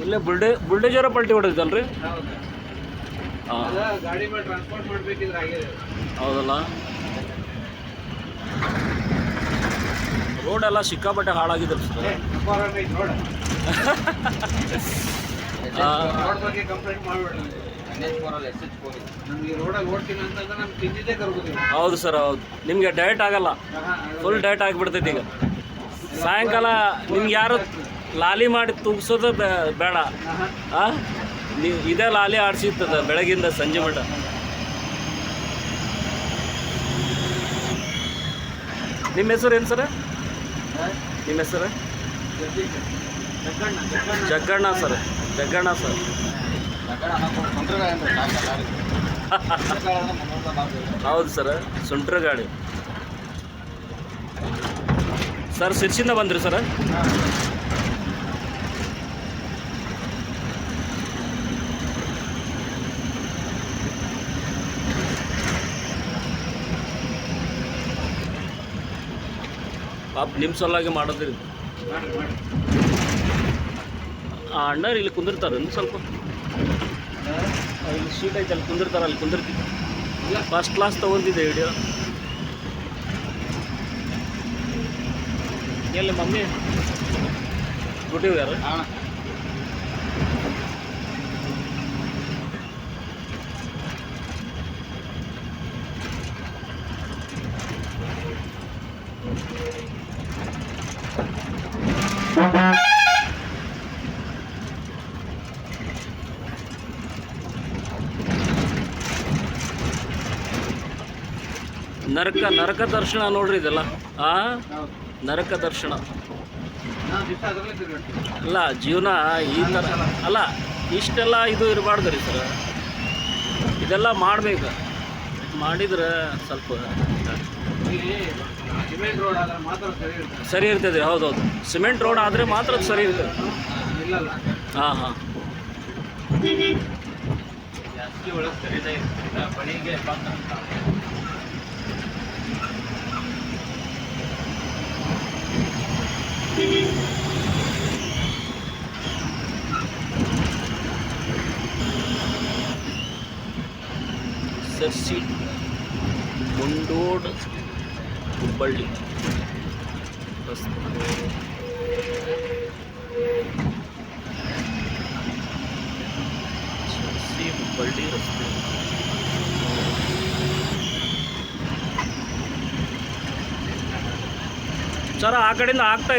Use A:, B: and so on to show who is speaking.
A: ಇಲ್ಲೇ ಬುಲ್ಡೇಜರ ಪಲ್ಟಿ ಹೊಡೆದಿದ್ದಲ್ರಿ?
B: ಗಾಡಿ ಮೇಲೆ ಟ್ರಾನ್ಸ್ಪೋರ್ಟ್ ಮಾಡಬೇಕಿದ್ರೆ ಆಗಿದೆ.
A: ಹೌದಲ್ಲ, ರೋಡ್ ಎಲ್ಲ ಸಿಕ್ಕಾಪಟ್ಟೆ ಹಾಳಾಗಿದೆ ಸರ್.
B: ರೋಡ್ ಬಗ್ಗೆ ಕಂಪ್ಲೇಂಟ್ ಮಾಡಬೇಡ. ನಮಗೆ ರೋಡಲ್ಲಿ ಓಡ್ತೀನಿ ಅಂತಂದ್ರೆ ನಮ್ಗೆ ತಿಂದಿದ್ದೇ ಕರ್ಬೋದಿಲ್ಲ.
A: ಹೌದು ಸರ್, ಹೌದು. ನಿಮಗೆ ಡಯಟ್ ಆಗಲ್ಲ, ಫುಲ್ ಡಯಟ್ ಆಗಿಬಿಡ್ತೈತಿ. ಈಗ ಸಾಯಂಕಾಲ ನಿಮ್ಗೆ ಯಾರು ಲಾಲಿ ಮಾಡಿ ತೂಗಿಸೋದು ಬೇಡ. ನೀವು ಇದೇ ಲಾಲಿ ಆಡಿಸಿರ್ತದೆ ಬೆಳಗಿಂದ ಸಂಜೆ ಮಟ್ಟ. ನಿಮ್ಮ ಹೆಸರು ಏನು ಸರ್? ನಿಮ್ಮ ಹೆಸರು? ಜಗ್ಗಣ್ಣ ಸರ್. ಜಗ್ಗಣ್ಣ ಸರ್. ಹೌದು ಸರ್, ಸುಂಟ್ರ ಗಾಡಿ ಸರ್. ಸಿರ್ಸಿಂದ ಬಂದ್ರಿ ಸರ್? ಪಾಪ ನಿಮ್ಮ ಸಲುವಾಗಿ ಮಾಡೋದ್ರಿ. ಅಣ್ಣರು ಇಲ್ಲಿ ಕುಂದಿರ್ತಾರೆ ಸ್ವಲ್ಪ, ಇಲ್ಲಿ ಸೀಟ್ ಐತೆ, ಅಲ್ಲಿ ಕುಂದಿರ್ತಾರೆ, ಅಲ್ಲಿ ಕುಂದಿರ್ತೀವಿ. ಫಸ್ಟ್ ಕ್ಲಾಸ್ ತೊಗೊಂಡಿದ್ದೆ ವಿಡಿಯೋ. ಎಲ್ಲಿ ಮಮ್ಮಿ ಡ್ಯೂಟಿಗೆ ಯಾರು? ನರಕ ದರ್ಶನ ನೋಡ್ರಿ ಇದೆಲ್ಲ. ನರಕ ದರ್ಶನ ಅಲ್ಲ, ಜೀವನ ಈ ಥರ ಅಲ್ಲ, ಇಷ್ಟೆಲ್ಲ ಇದು ಇರಬಾರ್ದು ರೀ ಸರ್. ಇದೆಲ್ಲ ಮಾಡಬೇಕು, ಮಾಡಿದ್ರೆ ಸ್ವಲ್ಪ ಸರಿ ಇರ್ತದೆ. ಹೌದೌದು, ಸಿಮೆಂಟ್ ರೋಡ್ ಆದರೆ ಮಾತ್ರ ಸರಿ ಇರ್ತದೆ. ಹಾಂ ಹಾಂ, ಸರ್ಸಿ ಮುಂಡೋಡ್ ಹುಬ್ಬಳ್ಳಿ ರಸ್ತೆ. ಸರ್ಸಿ ಹುಬ್ಬಳ್ಳಿ ರಸ್ತೆ. ಸರ್ ಆ ಕಡೆಯಿಂದ ಆಗ್ತಾ